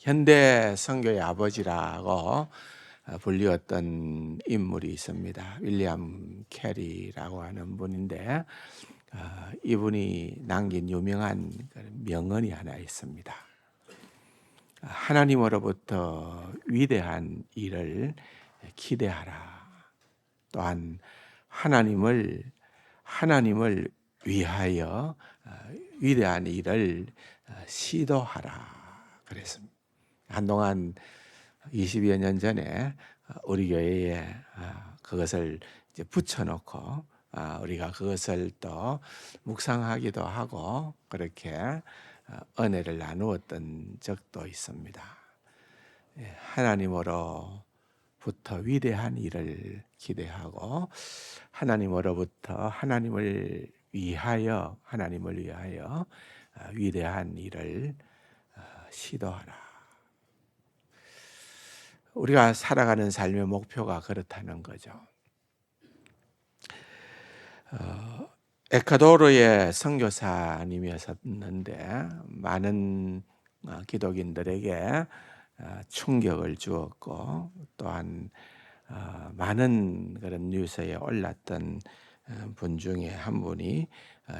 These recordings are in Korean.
현대 선교의 아버지라고 불리웠던 인물이 있습니다. 윌리엄 캐리라고 하는 분인데 이분이 남긴 유명한 명언이 하나 있습니다. 하나님으로부터 위대한 일을 기대하라. 또한 하나님을 위하여 위대한 일을 시도하라 그랬습니다. 한동안 20여 년 전에 우리 교회에 그것을 이제 붙여놓고 우리가 그것을 또 묵상하기도 하고 그렇게 은혜를 나누었던 적도 있습니다. 하나님으로부터 위대한 일을 기대하고 하나님으로부터 하나님을 위하여 위대한 일을 시도하라. 우리가 살아가는 삶의 목표가 그렇다는 거죠. 에콰도르의 선교사님이었는데 많은 기독인들에게 충격을 주었고 또한 많은 그런 뉴스에 올랐던 분 중에 한 분이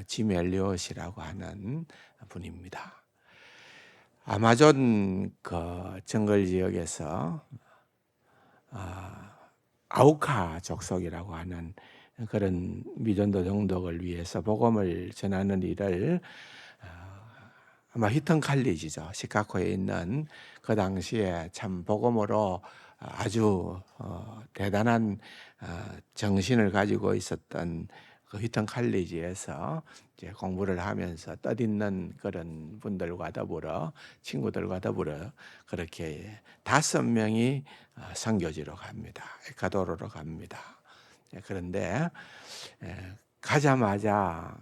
짐 엘리엇이라고 하는 분입니다. 아마존 그 정글 지역에서 아우카 족속이라고 하는 그런 미전도 정독을 위해서 복음을 전하는 일을 아마 히튼 칼리지죠. 시카고에 있는 그 당시에 참 복음으로 아주 대단한 정신을 가지고 있었던 그 히튼 칼리지에서 이제 공부를 하면서 뜻있는 그런 분들과 더불어 친구들과 더불어 그렇게 5명이 선교지로 갑니다. 에콰도르로 갑니다. 그런데 가자마자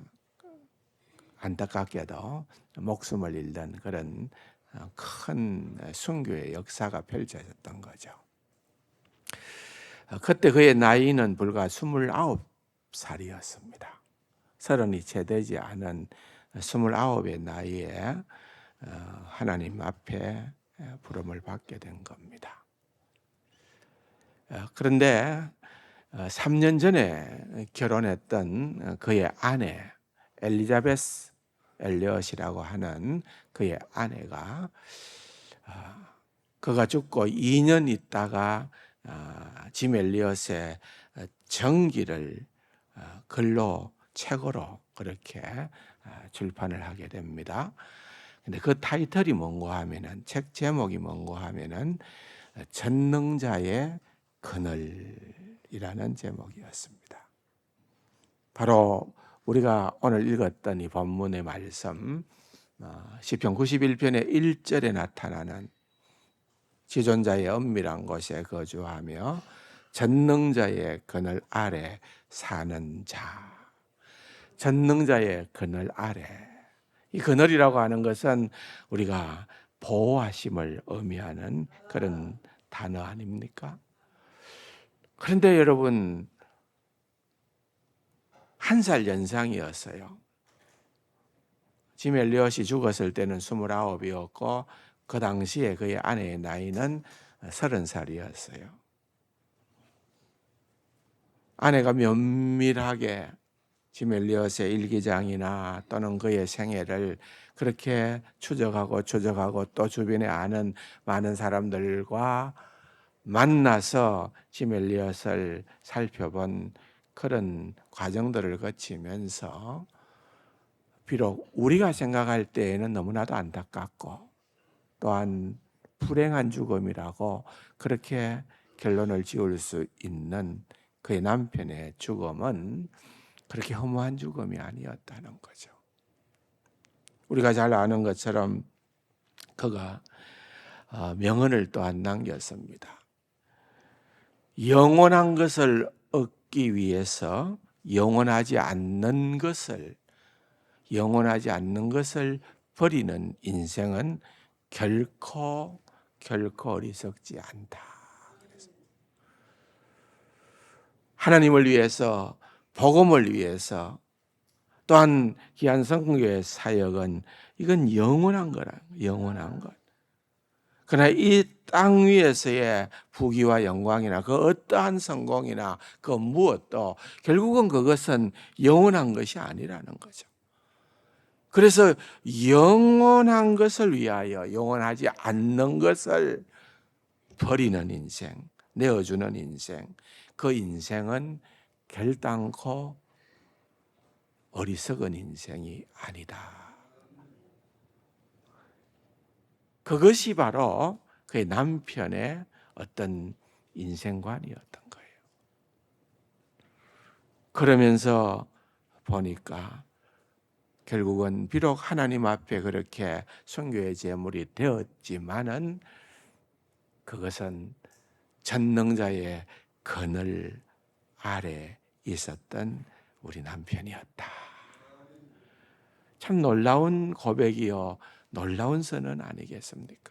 안타깝게도 목숨을 잃는 그런 큰 순교의 역사가 펼쳐졌던 거죠. 그때 그의 나이는 불과 29살이었습니다. 30이 채 되지 않은 29의 나이에 하나님 앞에 부름을 받게 된 겁니다. 그런데 3년 전에 결혼했던 그의 아내 엘리자베스 엘리엇이라고 하는 그의 아내가 그가 죽고 2년 있다가 짐 엘리엇의 전기를 책으로 그렇게 출판을 하게 됩니다. 근데 그 타이틀이 뭔가 하면은 책 제목이 뭔가 하면은 전능자의 그늘이라는 제목이었습니다. 바로 우리가 오늘 읽었던 이 본문의 말씀 시편 91편의 1절에 나타나는 지존자의 은밀한 곳에 거주하며 전능자의 그늘 아래 사는 자. 전능자의 그늘 아래. 이 그늘이라고 하는 것은 우리가 보호하심을 의미하는 그런 단어 아닙니까? 그런데 여러분 1살 연상이었어요. 짐 엘리엇이 죽었을 때는 29이었고 그 당시에 그의 아내의 나이는 30살이었어요. 아내가 면밀하게 짐 엘리엇의 일기장이나 또는 그의 생애를 그렇게 추적하고 또 주변에 아는 많은 사람들과 만나서 짐 엘리엇을 살펴본 그런 과정들을 거치면서 비록 우리가 생각할 때에는 너무나도 안타깝고 또한 불행한 죽음이라고 그렇게 결론을 지을 수 있는 그의 남편의 죽음은 그렇게 허무한 죽음이 아니었다는 거죠. 우리가 잘 아는 것처럼 그가 명언을 또한 남겼습니다. 영원한 것을 얻기 위해서 영원하지 않는 것을 버리는 인생은 결코 어리석지 않다. 하나님을 위해서, 복음을 위해서, 또한 귀한 선교의 사역은 이건 영원한 거라. 영원한 것. 그러나 이 땅 위에서의 부귀와 영광이나 그 어떠한 성공이나 그 무엇도 결국은 그것은 영원한 것이 아니라는 거죠. 그래서 영원한 것을 위하여 영원하지 않는 것을 버리는 인생, 내어주는 인생, 그 인생은 결단코 어리석은 인생이 아니다. 그것이 바로 그의 남편의 어떤 인생관이었던 거예요. 그러면서 보니까 결국은 비록 하나님 앞에 그렇게 순교의 제물이 되었지만은 그것은 전능자의 그늘 아래 있었던 우리 남편이었다. 참 놀라운 고백이요, 놀라운 선언 아니겠습니까?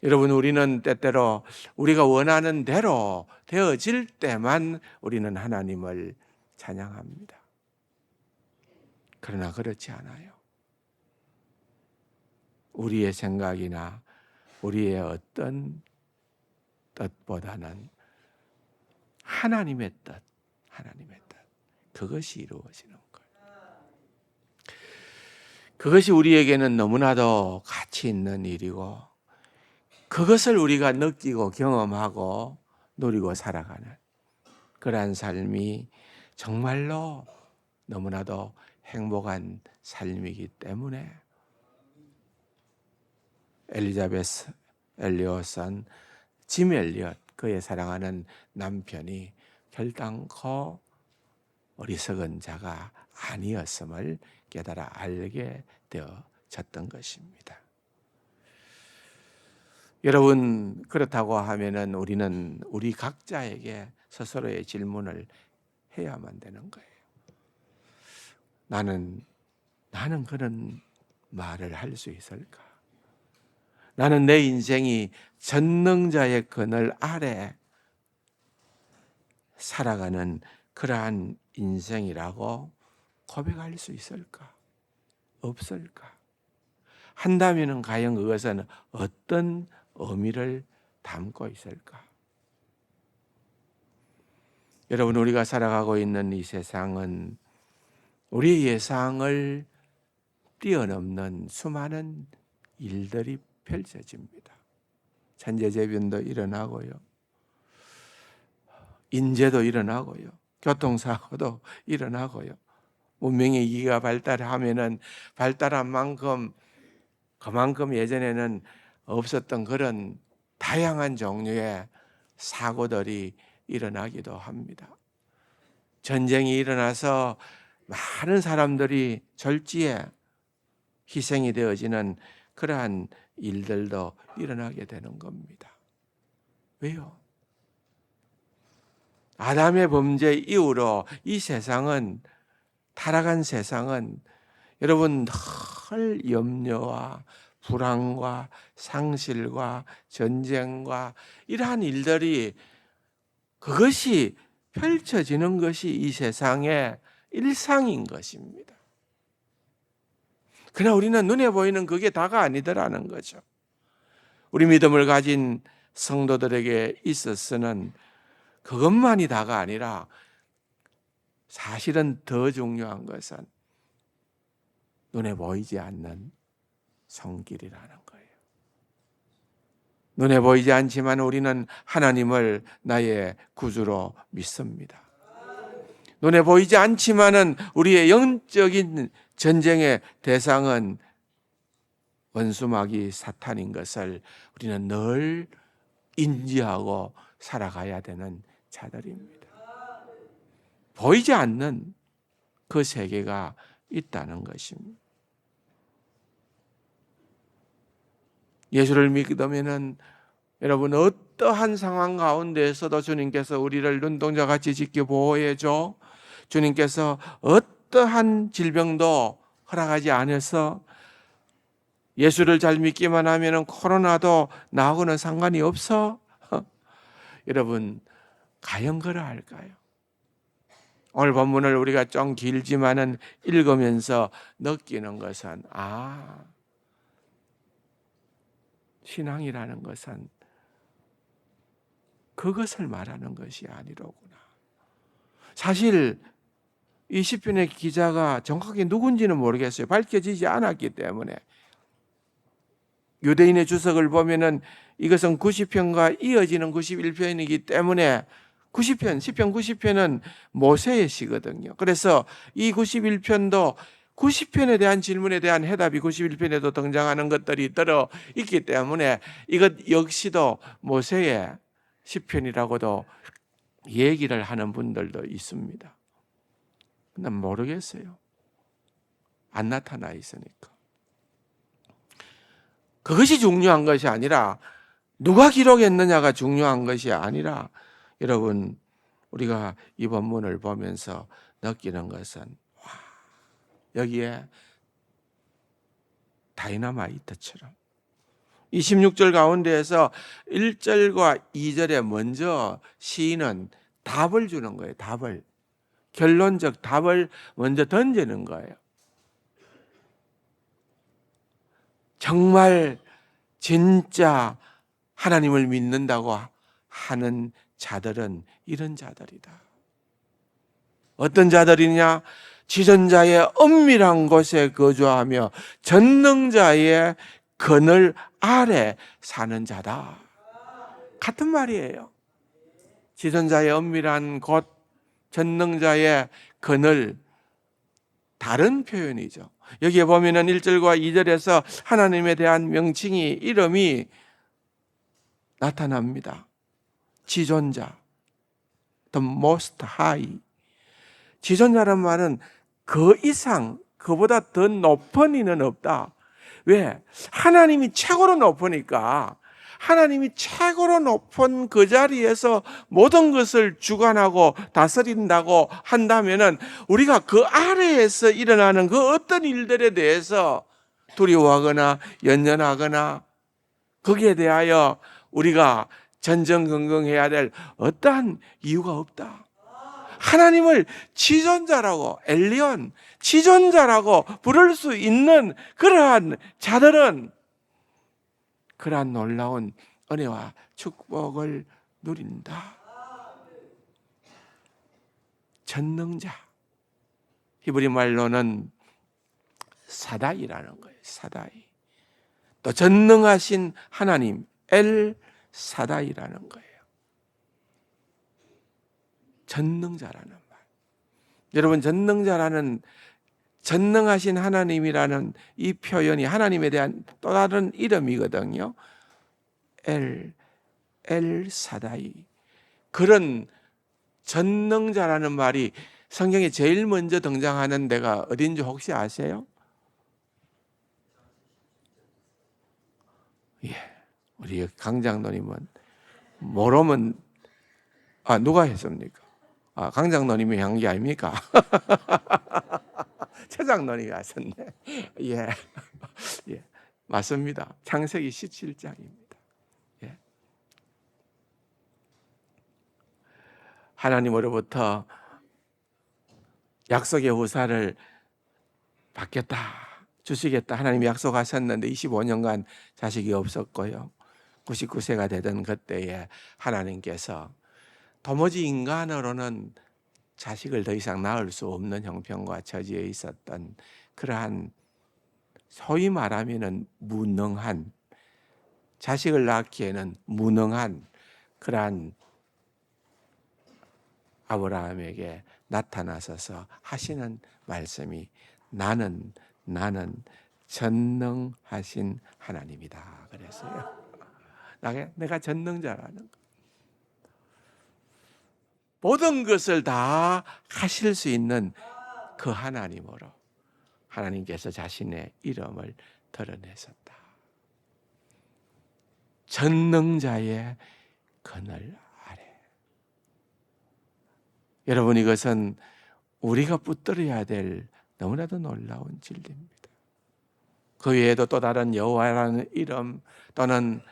여러분, 우리는 때때로 우리가 원하는 대로 되어질 때만 우리는 하나님을 찬양합니다. 그러나 그렇지 않아요. 우리의 생각이나 우리의 어떤 뜻보다는 하나님의 뜻, 그것이 이루어지는 거예요. 그것이 우리에게는 너무나도 가치 있는 일이고, 그것을 우리가 느끼고 경험하고 누리고 살아가는 그러한 삶이 정말로 너무나도 행복한 삶이기 때문에 엘리자베스 엘리엇은 짐 엘리엇, 그의 사랑하는 남편이 결단코 어리석은 자가 아니었음을 깨달아 알게 되어졌던 것입니다. 여러분, 그렇다고 하면은 우리는 우리 각자에게 스스로의 질문을 해야만 되는 거예요. 나는 그런 말을 할 수 있을까? 나는 내 인생이 전능자의 그늘 아래 살아가는 그러한 인생이라고 고백할 수 있을까? 없을까? 한다면은 과연 그것은 어떤 의미를 담고 있을까? 여러분, 우리가 살아가고 있는 이 세상은 우리의 예상을 뛰어넘는 수많은 일들이 펼쳐집니다. 천재재변도 일어나고요, 인재도 일어나고요, 교통사고도 일어나고요. 문명의 기기가 발달하면은 발달한 만큼 그만큼 예전에는 없었던 그런 다양한 종류의 사고들이 일어나기도 합니다. 전쟁이 일어나서 많은 사람들이 절지에 희생이 되어지는 그러한 일들도 일어나게 되는 겁니다. 왜요? 아담의 범죄 이후로 이 세상은, 타락한 세상은 여러분 늘 염려와 불안과 상실과 전쟁과 이러한 일들이, 그것이 펼쳐지는 것이 이 세상의 일상인 것입니다. 그러나 우리는 눈에 보이는 그게 다가 아니더라는 거죠. 우리 믿음을 가진 성도들에게 있어서는 그것만이 다가 아니라 사실은 더 중요한 것은 눈에 보이지 않는 손길이라는 거예요. 눈에 보이지 않지만 우리는 하나님을 나의 구주로 믿습니다. 눈에 보이지 않지만은 우리의 영적인 전쟁의 대상은 원수마귀 사탄인 것을 우리는 늘 인지하고 살아가야 되는 자들입니다. 보이지 않는 그 세계가 있다는 것입니다. 예수를 믿으면은 여러분 어떠한 상황 가운데에서도 주님께서 우리를 눈동자같이 지켜 보호해줘, 주님께서 어떠한 질병도 허락하지 않아서 예수를 잘 믿기만 하면은 코로나도 나하고는 상관이 없어. 여러분, 과연 그러할까요? 오늘 본문을 우리가 좀 길지만은 읽으면서 느끼는 것은, 신앙이라는 것은 그것을 말하는 것이 아니로구나. 사실 이 시편의 기자가 정확하게 누군지는 모르겠어요. 밝혀지지 않았기 때문에. 유대인의 주석을 보면은 이것은 90편과 이어지는 91편이기 때문에 90편, 시편 90편은 모세의 시거든요. 그래서 이 91편도 90편에 대한 질문에 대한 해답이 91편에도 등장하는 것들이 들어 있기 때문에 이것 역시도 모세의 시편이라고도 얘기를 하는 분들도 있습니다. 난 모르겠어요. 안 나타나 있으니까. 그것이 중요한 것이 아니라 누가 기록했느냐가 중요한 것이 아니라 여러분 우리가 이 본문을 보면서 느끼는 것은 와, 여기에 다이너마이트처럼 26절 가운데에서 1절과 2절에 먼저 시인은 답을 주는 거예요. 답을. 결론적 답을 먼저 던지는 거예요. 정말 진짜 하나님을 믿는다고 하는 자들은 이런 자들이다. 어떤 자들이냐? 지존자의 은밀한 곳에 거주하며 전능자의 그늘 아래 사는 자다. 같은 말이에요. 지존자의 은밀한 곳, 전능자의 그늘, 다른 표현이죠. 여기에 보면은 1절과 2절에서 하나님에 대한 명칭이, 이름이 나타납니다. 지존자, the most high. 지존자란 말은 그 이상, 그보다 더 높은 이는 없다. 왜? 하나님이 최고로 높으니까 하나님이 최고로 높은 그 자리에서 모든 것을 주관하고 다스린다고 한다면은 우리가 그 아래에서 일어나는 그 어떤 일들에 대해서 두려워하거나 연연하거나 거기에 대하여 우리가 전전긍긍해야 될 어떠한 이유가 없다. 하나님을 지존자라고, 엘리온, 지존자라고 부를 수 있는 그러한 자들은 그러한 놀라운 은혜와 축복을 누린다. 전능자, 히브리 말로는 사다이라는 거예요. 사다이. 또 전능하신 하나님, 엘 사다이라는 거예요. 전능자라는 말. 여러분, 전능하신 하나님이라는 이 표현이 하나님에 대한 또 다른 이름이거든요. 엘 사다이. 그런 전능자라는 말이 성경에 제일 먼저 등장하는 데가 어딘지 혹시 아세요? 예, 우리 강장로님은 모르면 누가 했습니까? 강장로님이 한 게 아닙니까? 최장로님이 하셨네. 예, 예, 맞습니다. 창세기 17장입니다. 예. 하나님으로부터 약속의 후사를 받겠다, 주시겠다 하나님이 약속하셨는데 25년간 자식이 없었고요. 99세가 되던 그때에 하나님께서 도무지 인간으로는 자식을 더 이상 낳을 수 없는 형편과 처지에 있었던 그러한 소위 말하면 무능한, 자식을 낳기에는 무능한 그러한 아브라함에게 나타나셔서 하시는 말씀이 나는 전능하신 하나님이다 그랬어요. 내가 전능자라는 거. 모든 것을 다 하실 수 있는 그 하나님으로 하나님께서 자신의 이름을 드러내셨다. 전능자의 그늘 아래. 여러분, 이것은 우리가 붙들어야 될 너무나도 놀라운 진리입니다. 그 외에도 또 다른 여호와라는 이름, 또는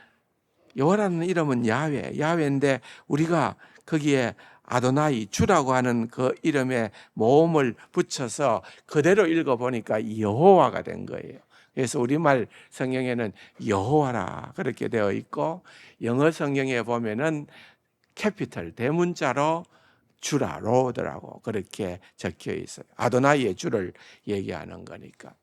여호와라는 이름은 야훼인데 우리가 거기에 아도나이, 주라고 하는 그 이름에 모음을 붙여서 그대로 읽어보니까 여호와가 된 거예요. 그래서 우리말 성경에는 여호와라 그렇게 되어 있고, 영어 성경에 보면은 캐피털 대문자로 주라, 로드라고 그렇게 적혀 있어요. 아도나이의 주를 얘기하는 거니까.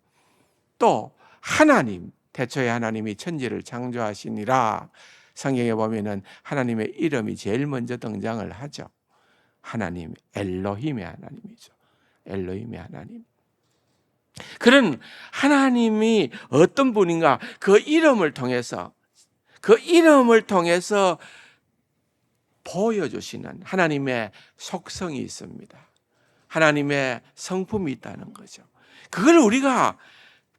또 하나님, 태초에 하나님이 천지를 창조하시니라, 성경에 보면은 하나님의 이름이 제일 먼저 등장을 하죠. 하나님, 엘로힘의 하나님이죠. 엘로힘의 하나님. 그런 하나님이 어떤 분인가, 그 이름을 통해서 보여주시는 하나님의 속성이 있습니다. 하나님의 성품이 있다는 거죠. 그걸 우리가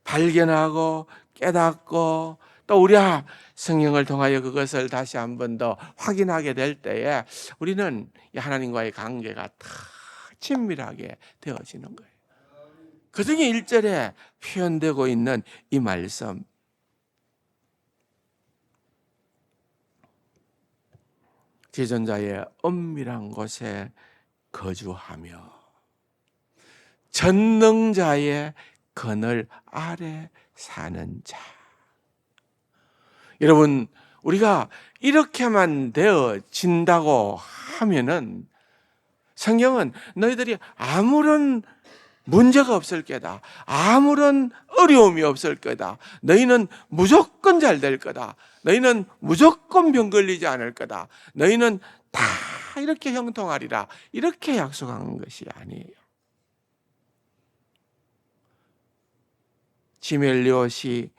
발견하고 깨닫고, 또 우리가 성령을 통하여 그것을 다시 한 번 더 확인하게 될 때에 우리는 하나님과의 관계가 다 친밀하게 되어지는 거예요. 그 중에 1절에 표현되고 있는 이 말씀, 지존자의 은밀한 곳에 거주하며 전능자의 그늘 아래 사는 자. 여러분, 우리가 이렇게만 되어진다고 하면은 성경은 너희들이 아무런 문제가 없을 거다, 아무런 어려움이 없을 거다, 너희는 무조건 잘 될 거다, 너희는 무조건 병 걸리지 않을 거다, 너희는 다 이렇게 형통하리라, 이렇게 약속한 것이 아니에요. 지멜리옷이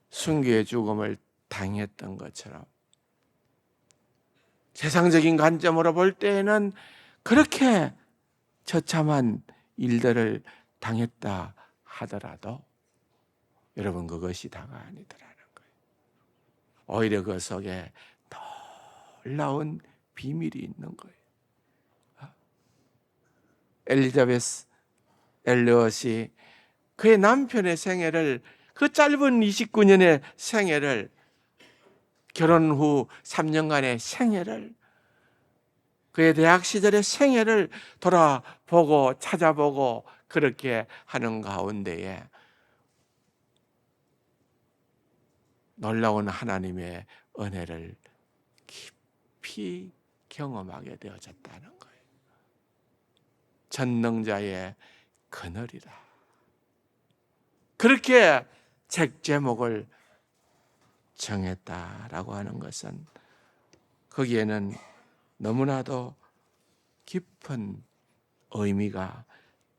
순교의 죽음을 당했던 것처럼 세상적인 관점으로 볼 때에는 그렇게 처참한 일들을 당했다 하더라도 여러분, 그것이 다가 아니더라는 거예요. 오히려 그 속에 놀라운 비밀이 있는 거예요. 엘리자베스 엘리엇이 그의 남편의 생애를, 그 짧은 29년의 생애를, 결혼 후 3년간의 생애를, 그의 대학 시절의 생애를 돌아보고 찾아보고 그렇게 하는 가운데에 놀라운 하나님의 은혜를 깊이 경험하게 되어졌다는 거예요. 전능자의 그늘이라. 그렇게 책 제목을 정했다라고 하는 것은 거기에는 너무나도 깊은 의미가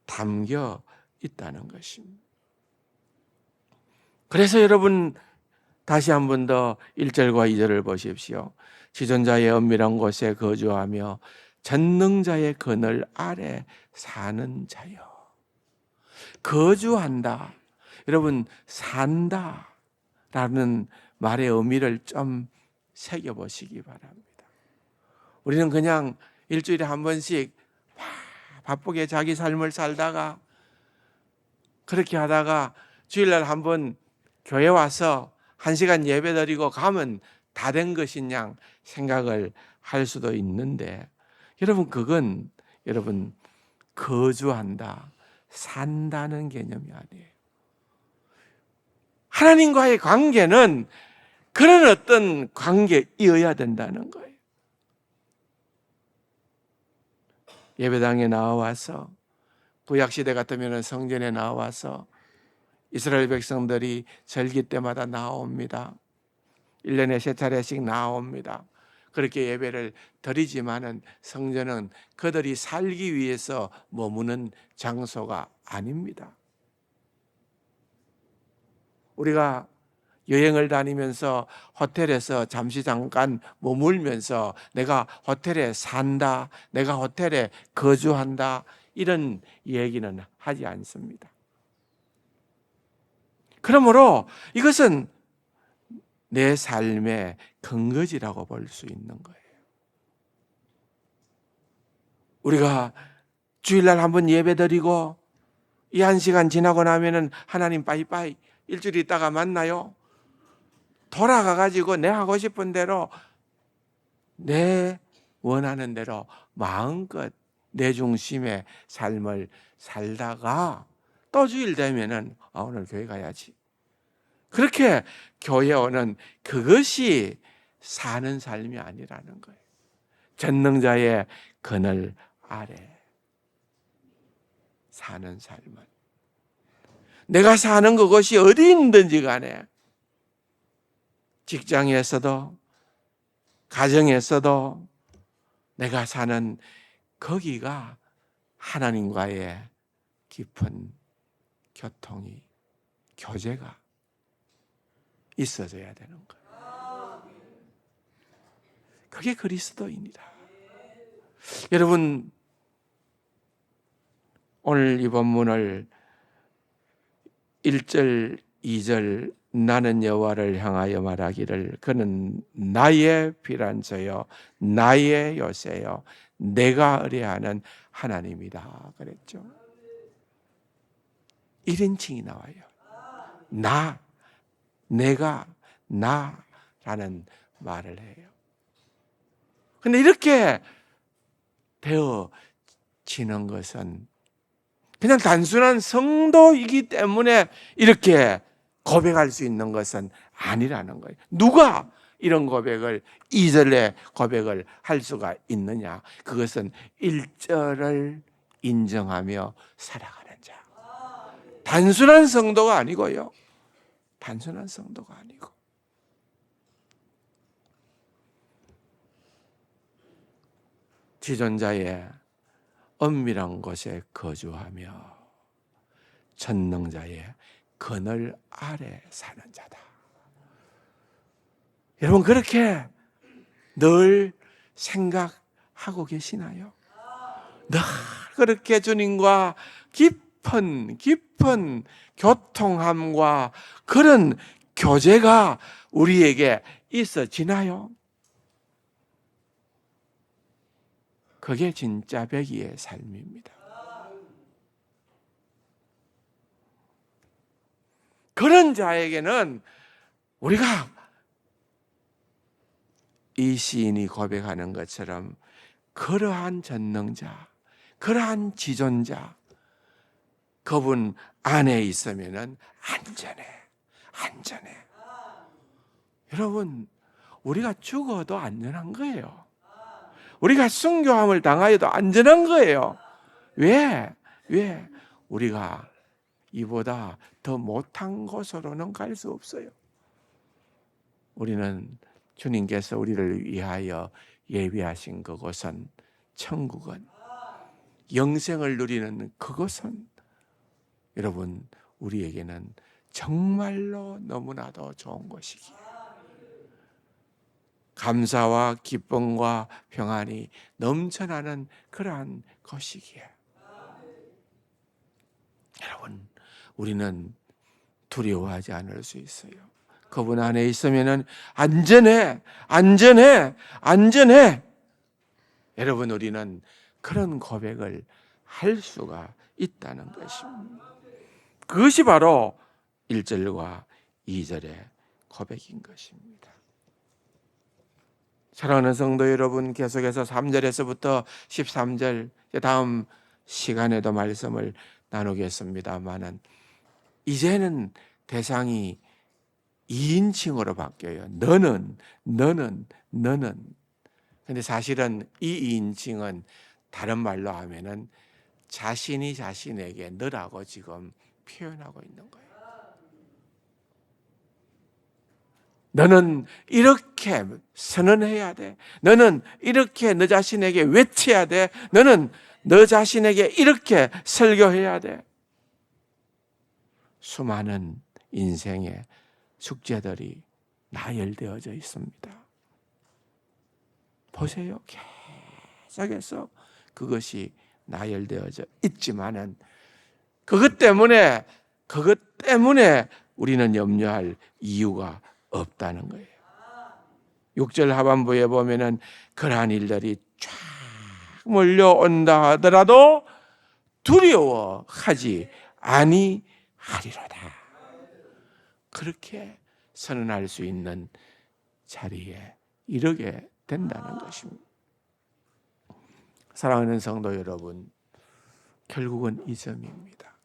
담겨 있다는 것입니다. 그래서 여러분, 다시 한 번 더 1절과 2절을 보십시오. 지존자의 은밀한 곳에 거주하며 전능자의 그늘 아래 사는 자여. 거주한다. 여러분, 산다 라는 말의 의미를 좀 새겨보시기 바랍니다. 우리는 그냥 일주일에 한 번씩 바쁘게 자기 삶을 살다가, 그렇게 하다가 주일날 한 번 교회 와서 1시간 예배 드리고 가면 다 된 것인 양 생각을 할 수도 있는데, 여러분, 그건 여러분 거주한다, 산다는 개념이 아니에요. 하나님과의 관계는 그런 어떤 관계이어야 된다는 거예요. 예배당에 나와서, 구약시대 같으면 성전에 나와서 이스라엘 백성들이 절기 때마다 나옵니다. 1년에 3차례씩 나옵니다. 그렇게 예배를 드리지만은 성전은 그들이 살기 위해서 머무는 장소가 아닙니다. 우리가 여행을 다니면서 호텔에서 잠깐 머물면서 내가 호텔에 산다, 내가 호텔에 거주한다, 이런 얘기는 하지 않습니다. 그러므로 이것은 내 삶의 근거지라고 볼 수 있는 거예요. 우리가 주일날 한번 예배드리고 이 1시간 지나고 나면은 하나님 빠이빠이, 일주일 있다가 만나요. 돌아가가지고 내 하고 싶은 대로 내 원하는 대로 마음껏 내 중심의 삶을 살다가 또 주일 되면은 오늘 교회 가야지. 그렇게 교회 오는 그것이 사는 삶이 아니라는 거예요. 전능자의 그늘 아래 사는 삶은, 내가 사는 그것이 어디 있든지 간에, 직장에서도 가정에서도 내가 사는 거기가 하나님과의 깊은 교통이, 교제가 있어져야 되는 거예요. 그게 그리스도입니다. 여러분, 오늘 이 본문을 1절, 2절 나는 여호와를 향하여 말하기를 그는 나의 피란처요 나의 요새요 내가 의뢰하는 하나님이다 그랬죠. 1인칭이 나와요. 나, 내가, 나라는 말을 해요. 근데 이렇게 되어지는 것은 그냥 단순한 성도이기 때문에 이렇게 고백할 수 있는 것은 아니라는 거예요. 누가 이런 고백을 2절에 고백을 할 수가 있느냐? 그것은 1절을 인정하며 살아가는 자. 단순한 성도가 아니고요. 단순한 성도가 아니고. 지존자의 은밀한 곳에 거주하며 전능자의 그늘 아래 사는 자다. 여러분 그렇게 늘 생각하고 계시나요? 늘 그렇게 주님과 깊은 교통함과 그런 교제가 우리에게 있어지나요? 그게 진짜 백의의 삶입니다. 그런 자에게는 우리가 이 시인이 고백하는 것처럼 그러한 전능자, 그러한 지존자, 그분 안에 있으면은 안전해. 여러분, 우리가 죽어도 안전한 거예요. 우리가 순교함을 당하여도 안전한 거예요. 왜? 우리가 이보다 더 못한 곳으로는 갈 수 없어요. 우리는 주님께서 우리를 위하여 예비하신 그곳은, 천국은, 영생을 누리는 그곳은 여러분 우리에게는 정말로 너무나도 좋은 곳이기에 감사와 기쁨과 평안이 넘쳐나는 그러한 곳이기에 여러분 우리는 두려워하지 않을 수 있어요. 그분 안에 있으면 안전해. 여러분 우리는 그런 고백을 할 수가 있다는 것입니다. 그것이 바로 1절과 2절의 고백인 것입니다. 사랑하는 성도 여러분, 계속해서 3절에서부터 13절 다음 시간에도 말씀을 나누겠습니다만은 이제는 대상이 2인칭으로 바뀌어요. 너는. 근데 사실은 이 2인칭은 다른 말로 하면은 자신이 자신에게 너라고 지금 표현하고 있는 거예요. 너는 이렇게 선언해야 돼. 너는 이렇게 너 자신에게 외쳐야 돼. 너는 너 자신에게 이렇게 설교해야 돼. 수많은 인생의 숙제들이 나열되어져 있습니다. 보세요. 계속해서 그것이 나열되어져 있지만은 그것 때문에 우리는 염려할 이유가 없다는 거예요. 6절 하반부에 보면은 그러한 일들이 쫙 몰려온다 하더라도 두려워하지 아니하리로다. 그렇게 선언할 수 있는 자리에 이르게 된다는 것입니다. 사랑하는 성도 여러분, 결국은 이 점입니다.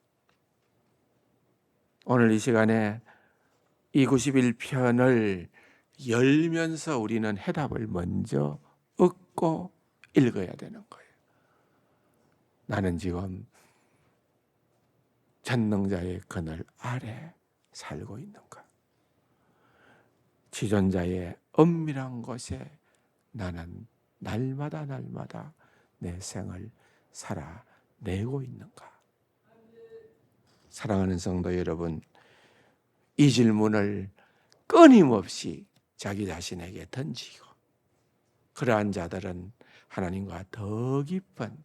오늘 이 시간에 이 91편을 열면서 우리는 해답을 먼저 얻고 읽어야 되는 거예요. 나는 지금 전능자의 그늘 아래 살고 있는가? 지존자의 엄밀한 곳에 나는 날마다 내 생을 살아내고 있는가? 사랑하는 성도 여러분, 이 질문을 끊임없이 자기 자신에게 던지고, 그러한 자들은 하나님과 더 깊은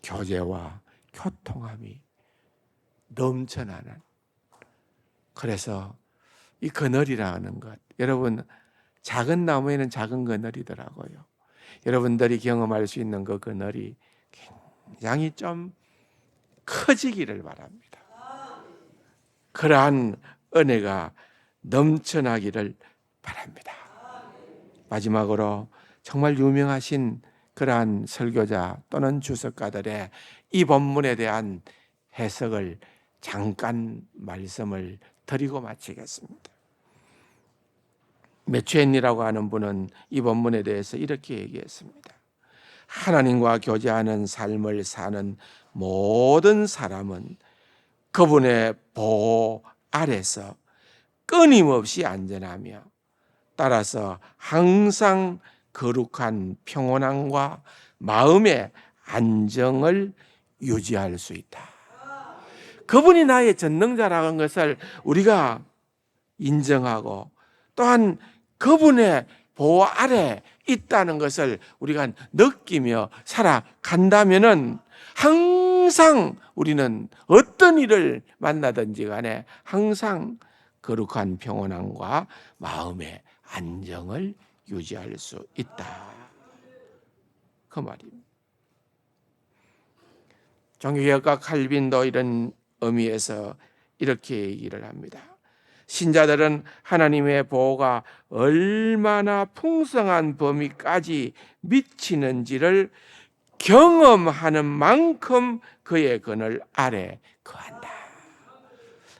교제와 교통함이 넘쳐나는, 그래서 이 그늘이라는 것, 여러분 작은 나무에는 작은 그늘이더라고요. 여러분들이 경험할 수 있는 그 그늘이 굉장히 좀 커지기를 바랍니다. 그러한 은혜가 넘쳐나기를 바랍니다. 마지막으로 정말 유명하신 그러한 설교자 또는 주석가들의 이 본문에 대한 해석을 잠깐 말씀을 드리고 마치겠습니다. 매추엔이라고 하는 분은 이 본문에 대해서 이렇게 얘기했습니다. 하나님과 교제하는 삶을 사는 모든 사람은 그분의 보호 아래서 끊임없이 안전하며, 따라서 항상 거룩한 평온함과 마음의 안정을 유지할 수 있다. 그분이 나의 전능자라는 것을 우리가 인정하고, 또한 그분의 보호 아래 있다는 것을 우리가 느끼며 살아간다면은 항상 우리는 어떤 일을 만나든지 간에 항상 거룩한 평온함과 마음의 안정을 유지할 수 있다. 그 말입니다. 종교개혁가 칼빈도 이런 의미에서 이렇게 얘기를 합니다. 신자들은 하나님의 보호가 얼마나 풍성한 범위까지 미치는지를 경험하는 만큼 그의 그늘 아래 거한다.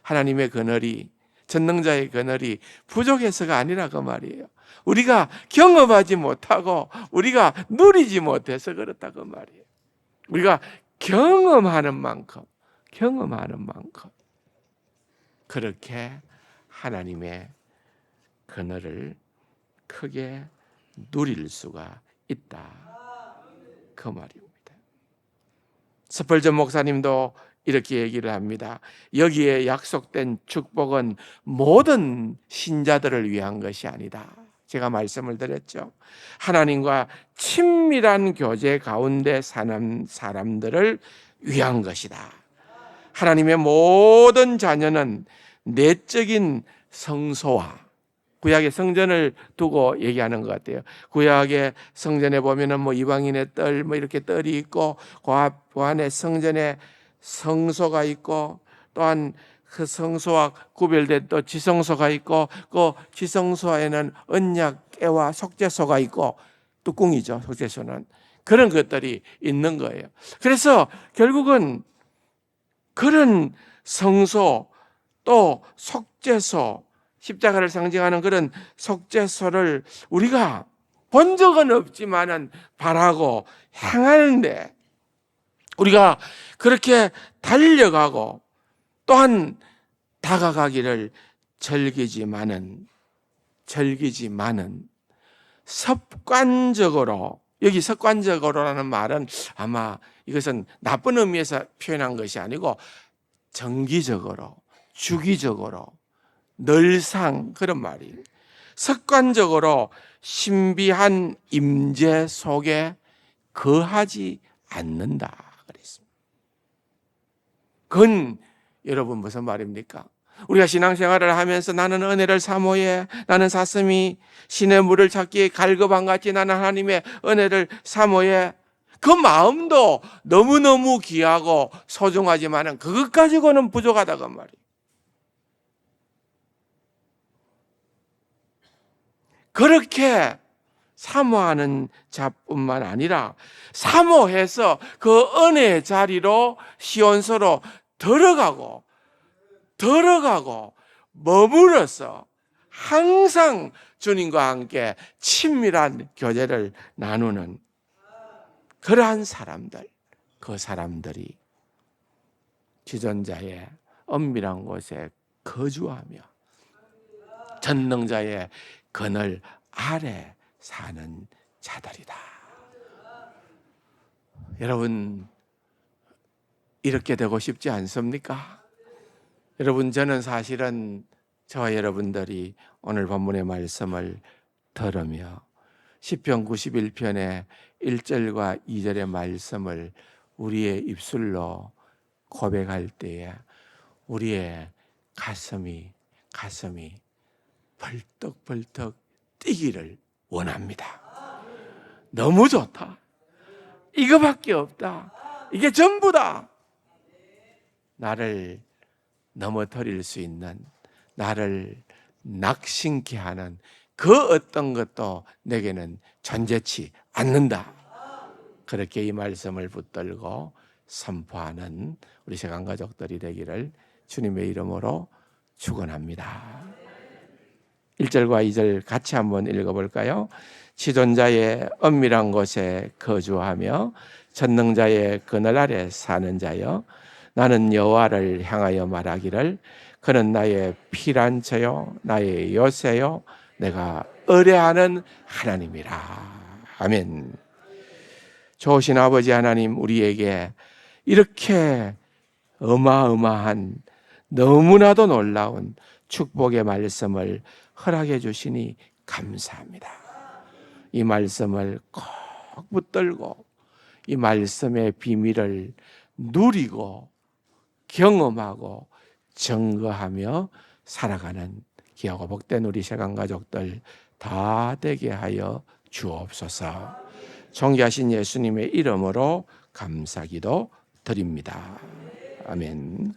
하나님의 그늘이, 전능자의 그늘이 부족해서가 아니라 그 말이에요. 우리가 경험하지 못하고 우리가 누리지 못해서 그렇다 그 말이에요. 우리가 경험하는 만큼 그렇게 하나님의 그늘을 크게 누릴 수가 있다 그 말입니다. 스펄전 목사님도 이렇게 얘기를 합니다. 여기에 약속된 축복은 모든 신자들을 위한 것이 아니다. 제가 말씀을 드렸죠. 하나님과 친밀한 교제 가운데 사는 사람들을 위한 것이다. 하나님의 모든 자녀는 내적인 성소와, 구약의 성전을 두고 얘기하는 것 같아요. 구약의 성전에 보면은 이방인의 뜰, 이렇게 뜰이 있고, 그 안에 성전에 성소가 있고, 또한 그 성소와 구별된 또 지성소가 있고, 그 지성소에는 언약궤와 속죄소가 있고, 뚜껑이죠, 속죄소는. 그런 것들이 있는 거예요. 그래서 결국은 그런 성소, 또 속죄소, 십자가를 상징하는 그런 속죄소를 우리가 본 적은 없지만은 바라고 향하는데, 우리가 그렇게 달려가고 또한 다가가기를 즐기지만은 습관적으로, 여기 습관적으로라는 말은 아마 이것은 나쁜 의미에서 표현한 것이 아니고 정기적으로, 주기적으로, 늘상 그런 말이에요. 습관적으로 신비한 임재 속에 거하지 않는다 그랬습니다. 그건 여러분 무슨 말입니까? 우리가 신앙생활을 하면서 나는 은혜를 사모해, 나는 사슴이 신의 물을 찾기에 갈급한같이 나는 하나님의 은혜를 사모해, 그 마음도 너무너무 귀하고 소중하지만 그것 가지고는 부족하다 그 말이에요. 그렇게 사모하는 자뿐만 아니라 사모해서 그 은혜의 자리로 시온서로 들어가고 머물러서 항상 주님과 함께 친밀한 교제를 나누는 그러한 사람들, 그 사람들이 지존자의 엄밀한 곳에 거주하며 전능자의 그늘 아래 사는 자들이다. 여러분, 이렇게 되고 싶지 않습니까? 여러분, 저는 사실은 저와 여러분들이 오늘 본문의 말씀을 들으며 시편 91편의 1절과 2절의 말씀을 우리의 입술로 고백할 때에 우리의 가슴이 벌떡벌떡 뛰기를 원합니다. 너무 좋다. 이거밖에 없다. 이게 전부다. 나를 넘어뜨릴 수 있는, 나를 낙심케 하는 그 어떤 것도 내게는 존재치 않는다. 그렇게 이 말씀을 붙들고 선포하는 우리 세상 가족들이 되기를 주님의 이름으로 축원합니다. 1절과 2절 같이 한번 읽어볼까요? 지존자의 엄밀한 곳에 거주하며 전능자의 그늘 아래 사는 자여, 나는 여호와를 향하여 말하기를 그는 나의 피난처요 나의 요새요 내가 의뢰하는 하나님이라. 아멘. 좋으신 아버지 하나님, 우리에게 이렇게 어마어마한 너무나도 놀라운 축복의 말씀을 허락해 주시니 감사합니다. 이 말씀을 꼭 붙들고 이 말씀의 비밀을 누리고 경험하고 증거하며 살아가는 귀하고 복된 우리 세상 가족들 다 되게 하여 주옵소서. 존귀하신 예수님의 이름으로 감사기도 드립니다. 아멘.